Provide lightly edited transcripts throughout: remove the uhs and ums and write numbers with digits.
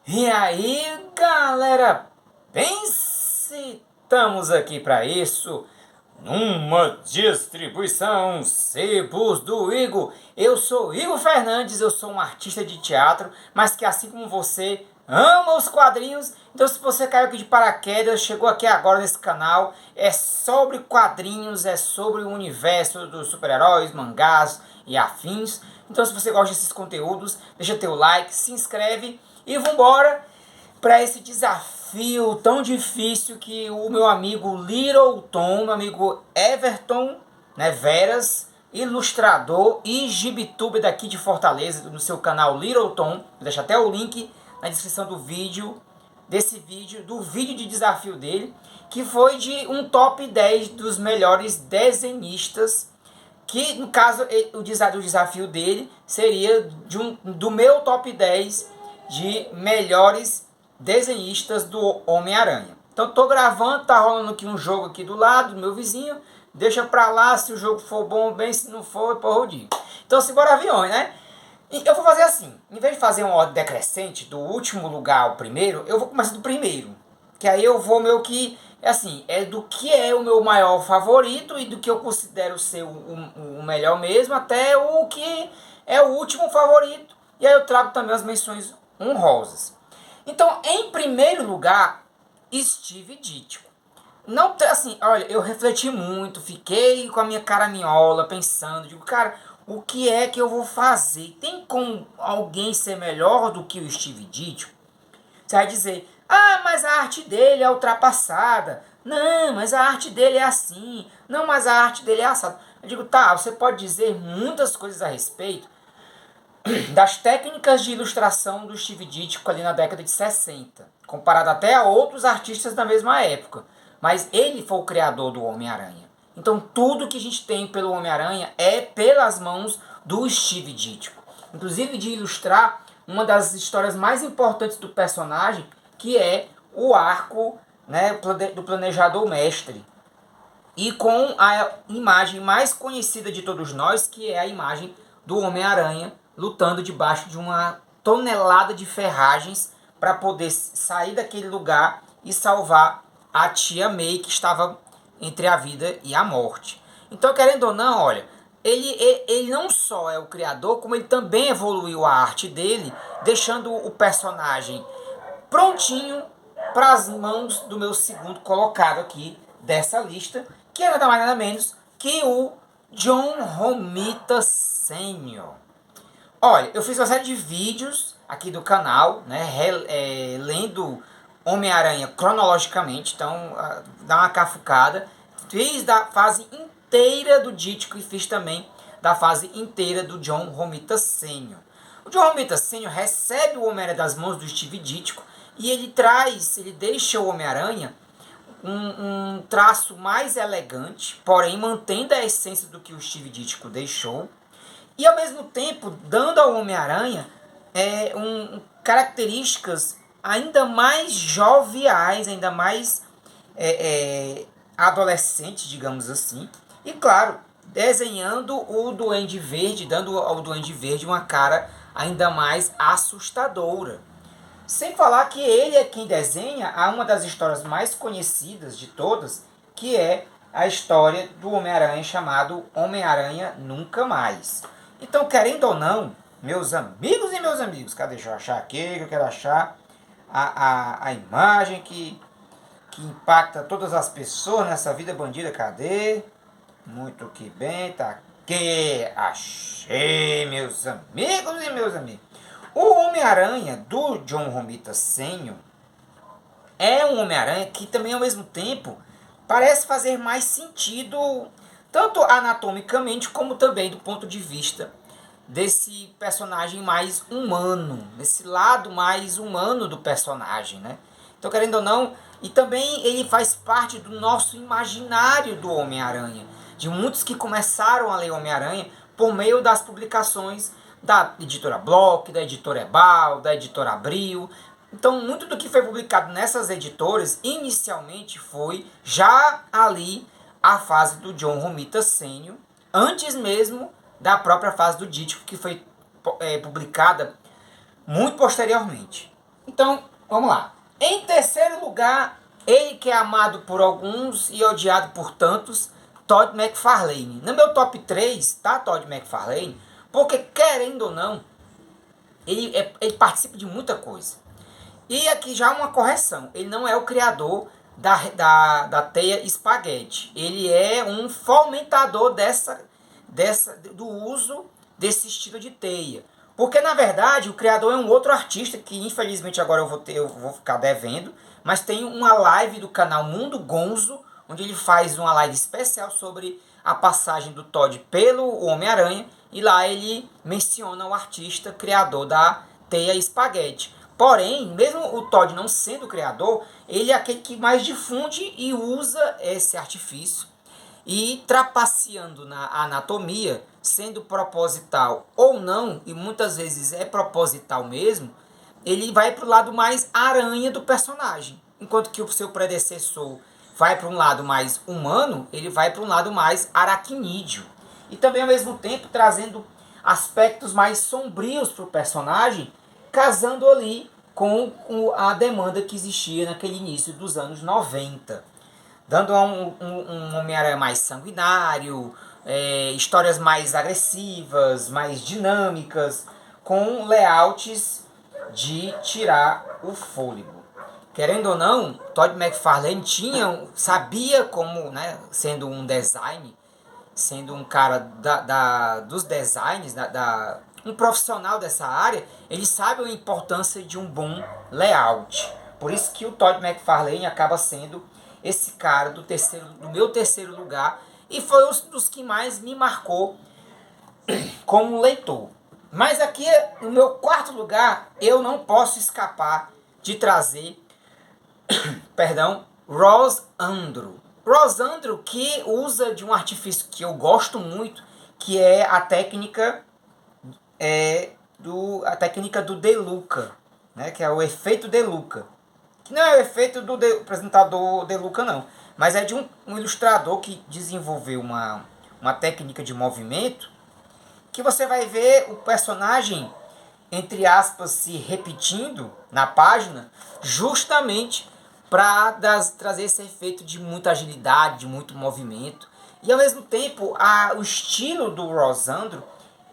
E aí, galera, pense, estamos aqui para isso, numa distribuição Sebos do Igor. Eu sou Igor Fernandes, eu sou um artista de teatro, mas que assim como você, ama os quadrinhos. Então se você caiu aqui de paraquedas, chegou aqui agora nesse canal, é sobre quadrinhos, é sobre o universo dos super-heróis, mangás e afins. Então se você gosta desses conteúdos, deixa teu like, se inscreve e vambora para esse desafio tão difícil que o meu amigo Little Tom, meu amigo Everton, né, Veras, ilustrador e gibituber daqui de Fortaleza, no seu canal Little Tom, vou deixar até o link na descrição do vídeo, do vídeo de desafio dele, que foi de um top 10 dos melhores desenhistas, que no caso o desafio dele seria do meu top 10 de melhores desenhistas do Homem-Aranha. Então tô gravando, tá rolando aqui um jogo aqui do lado do meu vizinho, deixa pra lá, se o jogo for bom, bem, se não for, porra, eu digo. Então simbora aviões, né? E eu vou fazer assim, em vez de fazer uma ordem decrescente, do último lugar ao primeiro, eu vou começar do primeiro. Que aí eu vou meio que, assim, é do que é o meu maior favorito e do que eu considero ser o melhor mesmo, até o que é o último favorito. E aí eu trago também as menções honrosas. Então, em primeiro lugar, Steve Ditko. Não, assim, olha, eu refleti muito, fiquei com a minha caraminhola pensando, digo, cara, o que é que eu vou fazer? Tem como alguém ser melhor do que o Steve Ditko? Você vai dizer, ah, mas a arte dele é ultrapassada. Não, mas a arte dele é assim. Não, mas a arte dele é assada. Eu digo, tá, você pode dizer muitas coisas a respeito das técnicas de ilustração do Steve Ditko ali na década de 60, comparado até a outros artistas da mesma época. Mas ele foi o criador do Homem-Aranha. Então tudo que a gente tem pelo Homem-Aranha é pelas mãos do Steve Ditko. Inclusive de ilustrar uma das histórias mais importantes do personagem, que é o arco, né, do Planejador Mestre. E com a imagem mais conhecida de todos nós, que é a imagem do Homem-Aranha lutando debaixo de uma tonelada de ferragens para poder sair daquele lugar e salvar a tia May, que estava entre a vida e a morte. Então, querendo ou não, olha, ele não só é o criador, como ele também evoluiu a arte dele, deixando o personagem prontinho para as mãos do meu segundo colocado aqui dessa lista, que é nada mais nada menos que o John Romita Sr. Olha, eu fiz uma série de vídeos aqui do canal, né, lendo Homem-Aranha cronologicamente, então dá uma cafucada. Fiz da fase inteira do Ditko e fiz também da fase inteira do John Romita Sr. O John Romita Sr. recebe o Homem-Aranha das mãos do Steve Ditko e ele deixa o Homem-Aranha um traço mais elegante, porém mantendo a essência do que o Steve Ditko deixou, e ao mesmo tempo dando ao Homem-Aranha características ainda mais joviais, ainda mais adolescentes, digamos assim, e claro, desenhando o Duende Verde, dando ao Duende Verde uma cara ainda mais assustadora. Sem falar que ele é quem desenha uma das histórias mais conhecidas de todas, que é a história do Homem-Aranha chamado Homem-Aranha Nunca Mais. Então, querendo ou não, meus amigos e meus amigos, cadê? Deixa eu achar aqui, que eu quero achar a imagem que impacta todas as pessoas nessa vida bandida, cadê? Muito que bem, tá aqui, achei, meus amigos e meus amigos. O Homem-Aranha do John Romita Sr. é um Homem-Aranha que também ao mesmo tempo parece fazer mais sentido, tanto anatomicamente como também do ponto de vista desse personagem mais humano, desse lado mais humano do personagem, né? Então, querendo ou não, e também ele faz parte do nosso imaginário do Homem-Aranha, de muitos que começaram a ler Homem-Aranha por meio das publicações da editora Block, da editora Ebal, da editora Abril. Então, muito do que foi publicado nessas editoras, inicialmente foi já ali a fase do John Romita Sr., antes mesmo da própria fase do Ditko, que foi publicada muito posteriormente. Então, vamos lá. Em terceiro lugar, ele que é amado por alguns e odiado por tantos, Todd McFarlane. No meu top 3 tá Todd McFarlane, porque querendo ou não, ele participa de muita coisa. E aqui já uma correção, ele não é o criador da teia espaguete. Ele é um fomentador do uso desse estilo de teia. Porque na verdade o criador é um outro artista que infelizmente agora eu vou ficar devendo, mas tem uma live do canal Mundo Gonzo, onde ele faz uma live especial sobre a passagem do Todd pelo Homem-Aranha, e lá ele menciona o artista criador da teia espaguete. Porém, mesmo o Todd não sendo o criador, ele é aquele que mais difunde e usa esse artifício. E trapaceando na anatomia, sendo proposital ou não, e muitas vezes é proposital mesmo, ele vai para o lado mais aranha do personagem. Enquanto que o seu predecessor vai para um lado mais humano, ele vai para um lado mais aracnídeo. E também ao mesmo tempo trazendo aspectos mais sombrios para o personagem, casando ali com a demanda que existia naquele início dos anos 90. Dando um Homem-Aranha mais sanguinário, histórias mais agressivas, mais dinâmicas, com layouts de tirar o fôlego. Querendo ou não, Todd McFarlane sabia como, né, sendo um design, sendo um cara dos designs, um profissional dessa área, ele sabe a importância de um bom layout. Por isso que o Todd McFarlane acaba sendo esse cara do meu terceiro lugar, e foi um dos que mais me marcou como leitor. Mas aqui, no meu quarto lugar, eu não posso escapar de trazer, perdão, Ross Andru. Ross Andru, que usa de um artifício que eu gosto muito, que é a técnica do De Luca, né, que é o efeito De Luca. Que não é o efeito do apresentador De Luca, não, mas é de um ilustrador que desenvolveu uma técnica de movimento que você vai ver o personagem, entre aspas, se repetindo na página, justamente para trazer esse efeito de muita agilidade, de muito movimento. E ao mesmo tempo, o estilo do Rosandro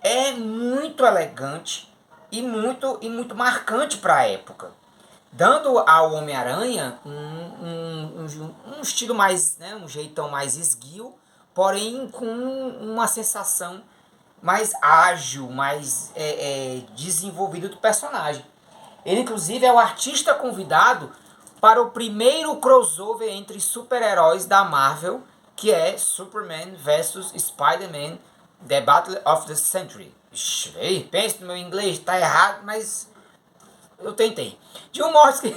é muito elegante e muito marcante para a época, dando ao Homem-Aranha um estilo mais, né, um jeitão mais esguio, porém com uma sensação mais ágil, mais desenvolvido do personagem. Ele, inclusive, é o artista convidado para o primeiro crossover entre super-heróis da Marvel, que é Superman vs Spider-Man, The Battle of the Century. Pensa no meu inglês, tá errado, mas eu tentei. De um modo que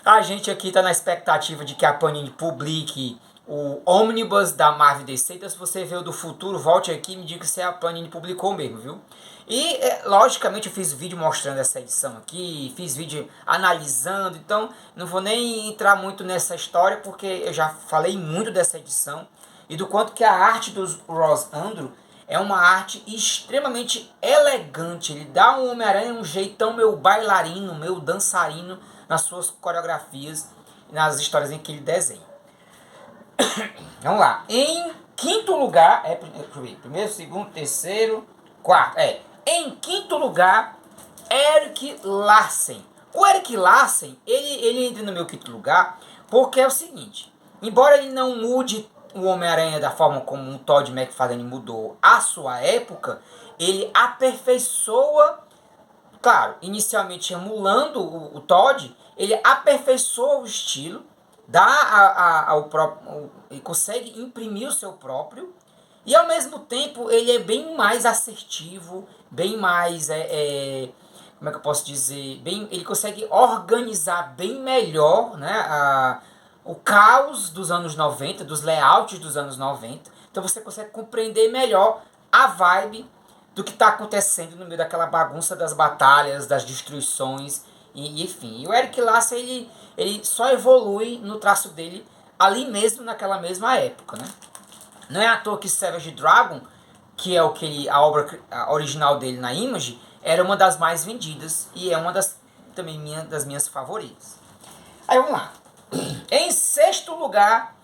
a gente aqui tá na expectativa de que a Panini publique o Omnibus da Marvel DC. Então, se você veio do futuro, volte aqui e me diga se a Panini publicou mesmo, viu? E, logicamente, eu fiz vídeo mostrando essa edição aqui, fiz vídeo analisando, então não vou nem entrar muito nessa história, porque eu já falei muito dessa edição e do quanto que a arte do Ross Andru é uma arte extremamente elegante. Ele dá ao Homem-Aranha um jeitão meio bailarino, meio dançarino nas suas coreografias, nas histórias em que ele desenha. Vamos lá. Em quinto lugar, primeiro, segundo, terceiro, quarto. Em quinto lugar, Erik Larsen. O Erik Larsen, ele entra no meu quinto lugar porque é o seguinte: embora ele não mude o Homem-Aranha da forma como o Todd McFarlane mudou à sua época, ele aperfeiçoa, claro, inicialmente emulando o Todd, ele aperfeiçoa o estilo, dá ao próprio, ele consegue imprimir o seu próprio, e ao mesmo tempo ele é bem mais assertivo, bem mais, como é que eu posso dizer, ele consegue organizar bem melhor, né, o caos dos anos 90, dos layouts dos anos 90. Então você consegue compreender melhor a vibe do que está acontecendo no meio daquela bagunça das batalhas, das destruições, e enfim. E o Erik Larsen, ele só evolui no traço dele ali mesmo, naquela mesma época, né? Não é à toa que Savage Dragon, que é a obra original dele na Image, era uma das mais vendidas e é uma das também das minhas favoritas. Aí vamos lá. Em sexto lugar,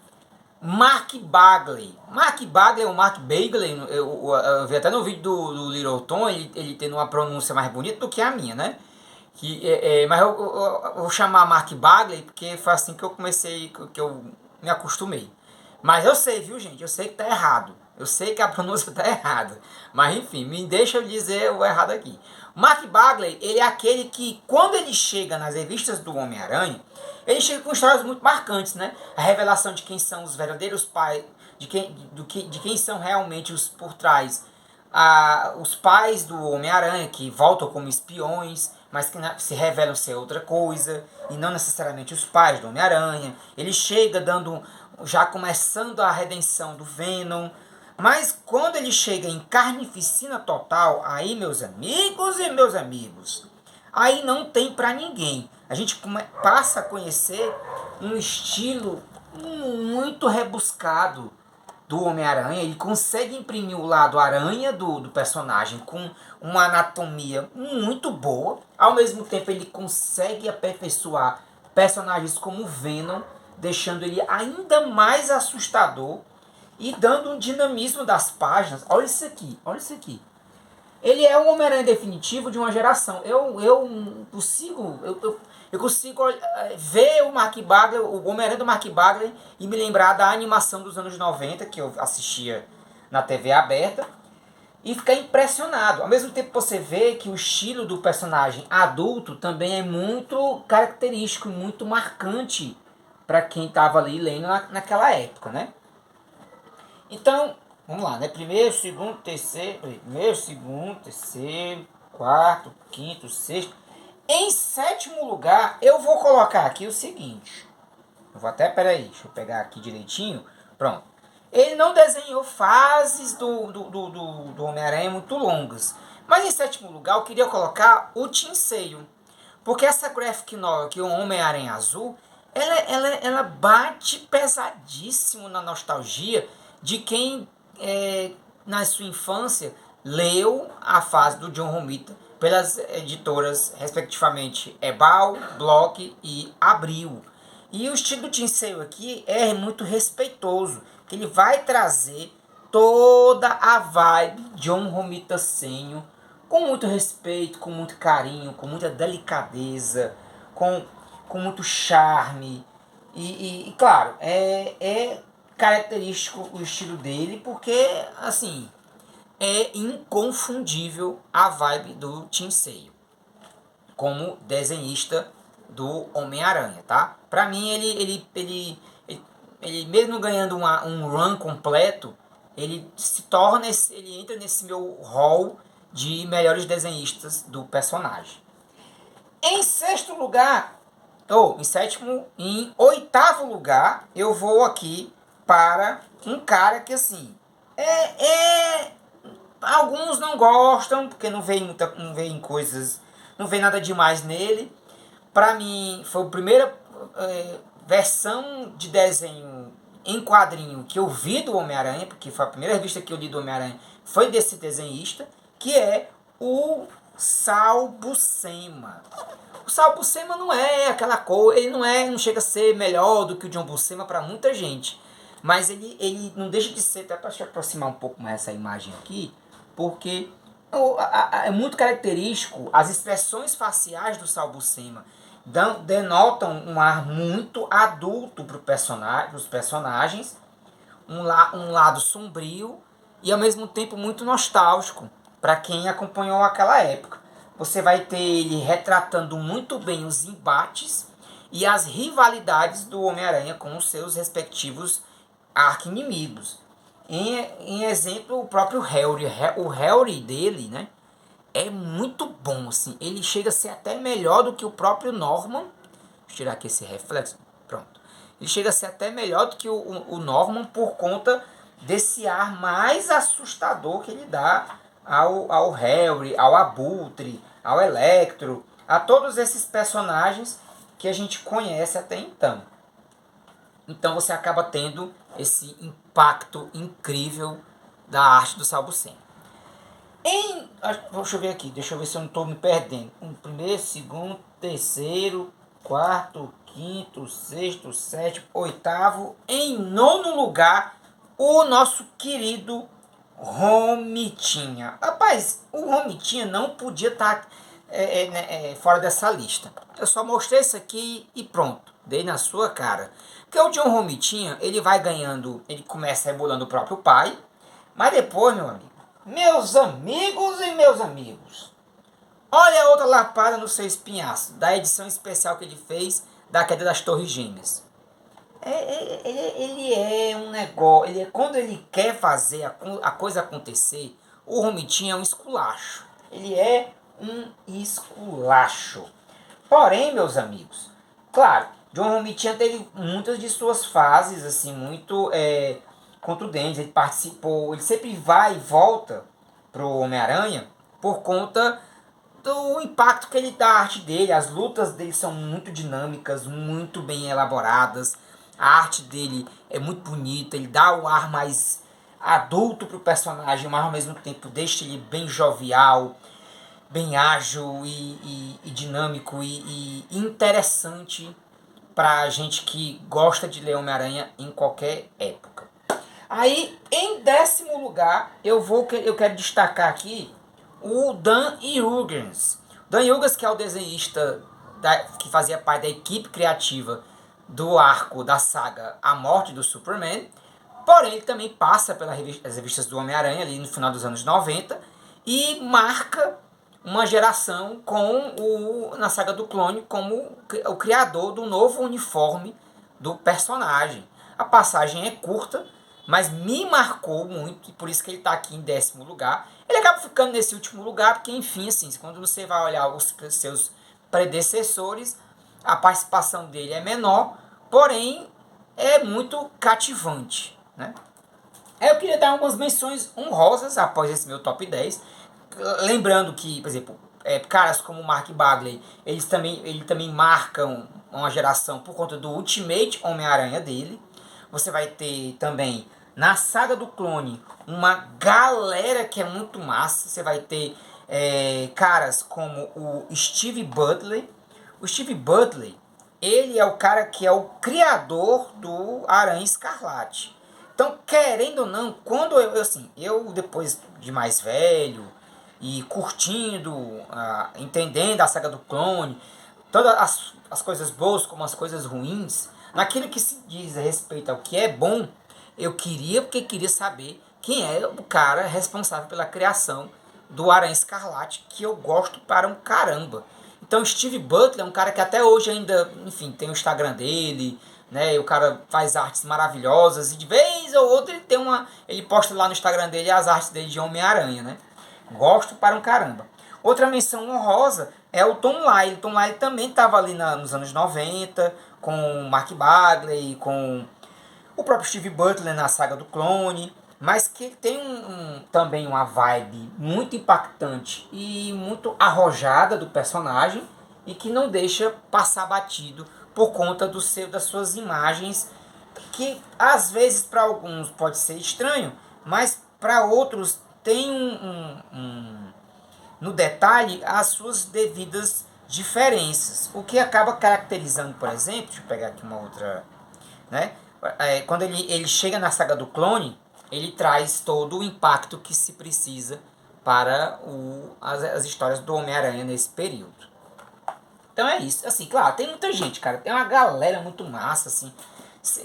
Mark Bagley. Mark Bagley ou Mark Bagley, eu vi até no vídeo do Little Tom, ele tendo uma pronúncia mais bonita do que a minha, né? Mas eu vou chamar Mark Bagley porque foi assim que eu comecei, que eu me acostumei. Mas eu sei, viu, gente? Eu sei que tá errado. Eu sei que a pronúncia tá errada. Mas enfim, me deixa eu dizer o errado aqui. Mark Bagley, ele é aquele que, quando ele chega nas revistas do Homem-Aranha, ele chega com histórias muito marcantes, né? A revelação de quem são os verdadeiros pais, de quem são realmente os por trás. Os pais do Homem-Aranha, que voltam como espiões, mas que se revelam ser outra coisa, e não necessariamente os pais do Homem-Aranha. Ele chega já começando a redenção do Venom, mas quando ele chega em Carnificina Total, aí, meus amigos e meus amigos, aí não tem pra ninguém. A gente passa a conhecer um estilo muito rebuscado do Homem-Aranha. Ele consegue imprimir o lado aranha do personagem com uma anatomia muito boa. Ao mesmo tempo, ele consegue aperfeiçoar personagens como Venom, deixando ele ainda mais assustador e dando um dinamismo das páginas. Olha isso aqui, olha isso aqui. Ele é um Homem-Aranha definitivo de uma geração. Eu consigo ver o Mark Bagley, o Homem-Aranha do Mark Bagley, e me lembrar da animação dos anos 90, que eu assistia na TV aberta, e ficar impressionado. Ao mesmo tempo você vê que o estilo do personagem adulto também é muito característico, muito marcante para quem estava ali lendo naquela época, né? Então, vamos lá, né? Primeiro, segundo, terceiro, quarto, quinto, sexto. Em sétimo lugar, eu vou colocar aqui o seguinte. Eu vou até, peraí, deixa eu pegar aqui direitinho. Pronto. Ele não desenhou fases do Homem-Aranha muito longas. Mas em sétimo lugar, eu queria colocar o Tim Sale. Porque essa graphic novel aqui, o Homem-Aranha Azul, ela bate pesadíssimo na nostalgia de quem, na sua infância, leu a fase do John Romita pelas editoras, respectivamente, Ebal, Block e Abril. E o estilo do Tim Sale aqui é muito respeitoso, que ele vai trazer toda a vibe John Romita Sênior, com muito respeito, com muito carinho, com muita delicadeza, com muito charme. E claro, é característico o estilo dele, porque, assim, é inconfundível a vibe do Tim Sale como desenhista do Homem-Aranha, tá? Pra mim, ele mesmo ganhando um run completo, ele ele entra nesse meu hall de melhores desenhistas do personagem. Em sexto lugar, em sétimo, em oitavo lugar, eu vou aqui para um cara que, assim, alguns não gostam, porque não veem coisas, não vê nada demais nele. Pra mim, foi a primeira versão de desenho em quadrinho que eu vi do Homem-Aranha, porque foi a primeira revista que eu li do Homem-Aranha, foi desse desenhista, que é o Sal Buscema. O Sal Buscema não é aquela coisa, ele não chega a ser melhor do que o John Buscema para muita gente, mas ele não deixa de ser, até para te aproximar um pouco mais essa imagem aqui, porque é muito característico as expressões faciais do Sal Buscema, denotam um ar muito adulto para os personagens, um lado sombrio e ao mesmo tempo muito nostálgico para quem acompanhou aquela época. Você vai ter ele retratando muito bem os embates e as rivalidades do Homem-Aranha com os seus respectivos arqui-inimigos. Em exemplo, o próprio Harry. O Harry dele, né, é muito bom, assim. Ele chega a ser até melhor do que o próprio Norman. Deixa eu tirar aqui esse reflexo. Pronto. Ele chega a ser até melhor do que o Norman por conta desse ar mais assustador que ele dá ao Harry, ao Abutre, ao Electro, a todos esses personagens que a gente conhece até então. Então você acaba tendo esse impacto incrível da arte do Sal Buscema. Deixa eu ver aqui, deixa eu ver se eu não estou me perdendo. Primeiro, segundo, terceiro, quarto, quinto, sexto, sétimo, oitavo. Em nono lugar, o nosso querido Romitinha. Rapaz, o Romitinha não podia estar fora dessa lista. Eu só mostrei isso aqui e pronto. Dei na sua cara. Porque o John Romitinha, ele vai ganhando, ele começa rebolando o próprio pai. Mas depois, meu amigo, meus amigos e meus amigos, olha a outra lapada no seu espinhaço, da edição especial que ele fez da queda das Torres Gêmeas. Ele é um negócio, quando ele quer fazer a coisa acontecer, o Romitinho é um esculacho. Ele é um esculacho. Porém, meus amigos, claro, John Romitinha teve muitas de suas fases assim muito contundentes. Ele participou, ele sempre vai e volta pro Homem-Aranha por conta do impacto que ele dá à arte dele. As lutas dele são muito dinâmicas, muito bem elaboradas. A arte dele é muito bonita, ele dá o ar mais adulto pro personagem, mas ao mesmo tempo deixa ele bem jovial, bem ágil e dinâmico e interessante pra gente que gosta de ler Homem-Aranha em qualquer época. Aí, em décimo lugar, eu quero destacar aqui o Dan Jurgens. Dan Jurgens, que é o desenhista que fazia parte da equipe criativa do arco da saga A Morte do Superman. Porém, ele também passa pelas revistas do Homem-Aranha ali no final dos anos 90 e marca uma geração na saga do Clone como o criador do novo uniforme do personagem. A passagem é curta, mas me marcou muito e por isso que ele está aqui em décimo lugar. Ele acaba ficando nesse último lugar porque, enfim, assim, quando você vai olhar os seus predecessores, a participação dele é menor, porém é muito cativante, né? Eu queria dar algumas menções honrosas após esse meu top 10. Lembrando que, por exemplo, caras como Mark Bagley, ele também marcam uma geração por conta do Ultimate Homem-Aranha dele. Você vai ter também, na saga do Clone, uma galera que é muito massa. Você vai ter caras como o Steve Butler. O Steve Butler, ele é o cara que é o criador do Aranha Escarlate. Então, querendo ou não, quando eu depois de mais velho e curtindo, entendendo a saga do Clone, todas as coisas boas como as coisas ruins, naquilo que se diz a respeito ao que é bom, eu queria saber quem é o cara responsável pela criação do Aranha Escarlate, que eu gosto para um caramba. Então, Steve Butler é um cara que até hoje ainda, enfim, tem o Instagram dele, né? O cara faz artes maravilhosas e de vez ou outra ele posta lá no Instagram dele as artes dele de Homem-Aranha, né? Gosto para um caramba. Outra menção honrosa é o Tom Lyle. Tom Lyle também estava ali nos anos 90, com Mark Bagley, com o próprio Steve Butler na saga do Clone, mas que tem também uma vibe muito impactante e muito arrojada do personagem e que não deixa passar batido por conta das suas imagens, que às vezes para alguns pode ser estranho, mas para outros tem no detalhe as suas devidas diferenças, o que acaba caracterizando, por exemplo, deixa eu pegar aqui uma outra, né? Quando ele chega na saga do Clone, ele traz todo o impacto que se precisa para as histórias do Homem-Aranha nesse período. Então é isso. Assim, claro, tem muita gente, cara. Tem uma galera muito massa, assim,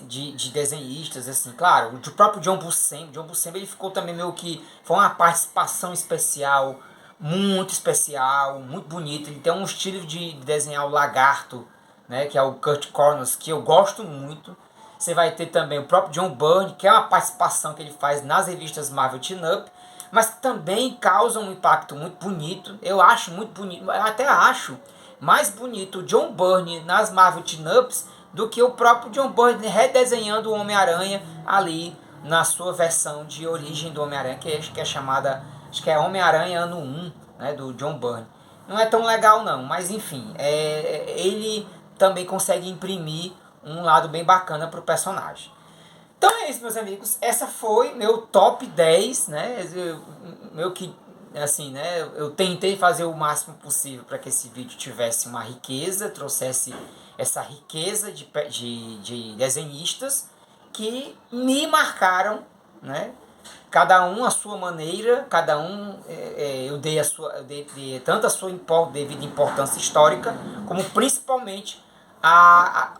de desenhistas, assim, claro. O próprio John Buscema. John Buscema, ele ficou também meio que... Foi uma participação especial, muito bonita. Ele tem um estilo de desenhar o lagarto, né, que é o Kurt Connors, que eu gosto muito. Você vai ter também o próprio John Byrne, que é uma participação que ele faz nas revistas Marvel Teen Up, mas que também causa um impacto muito bonito. Eu acho muito bonito, eu até acho mais bonito o John Byrne nas Marvel Teen Ups do que o próprio John Byrne redesenhando o Homem-Aranha ali na sua versão de origem do Homem-Aranha, que é chamada, acho que é Homem-Aranha Ano 1, né, do John Byrne. Não é tão legal não, mas enfim, ele também consegue imprimir um lado bem bacana pro personagem. Então é isso, meus amigos. Essa foi meu top 10, né? Meu que assim, né, eu tentei fazer o máximo possível para que esse vídeo tivesse uma riqueza, trouxesse essa riqueza de desenhistas que me marcaram, né? Cada um à sua maneira, cada um eu dei dei tanto a sua devida importância histórica, como principalmente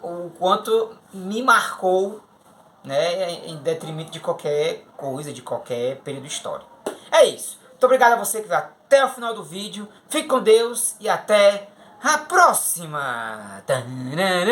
o quanto me marcou, né, em detrimento de qualquer coisa, de qualquer período histórico. É isso. Muito obrigado a você que veio até o final do vídeo. Fique com Deus e até a próxima. Tanana.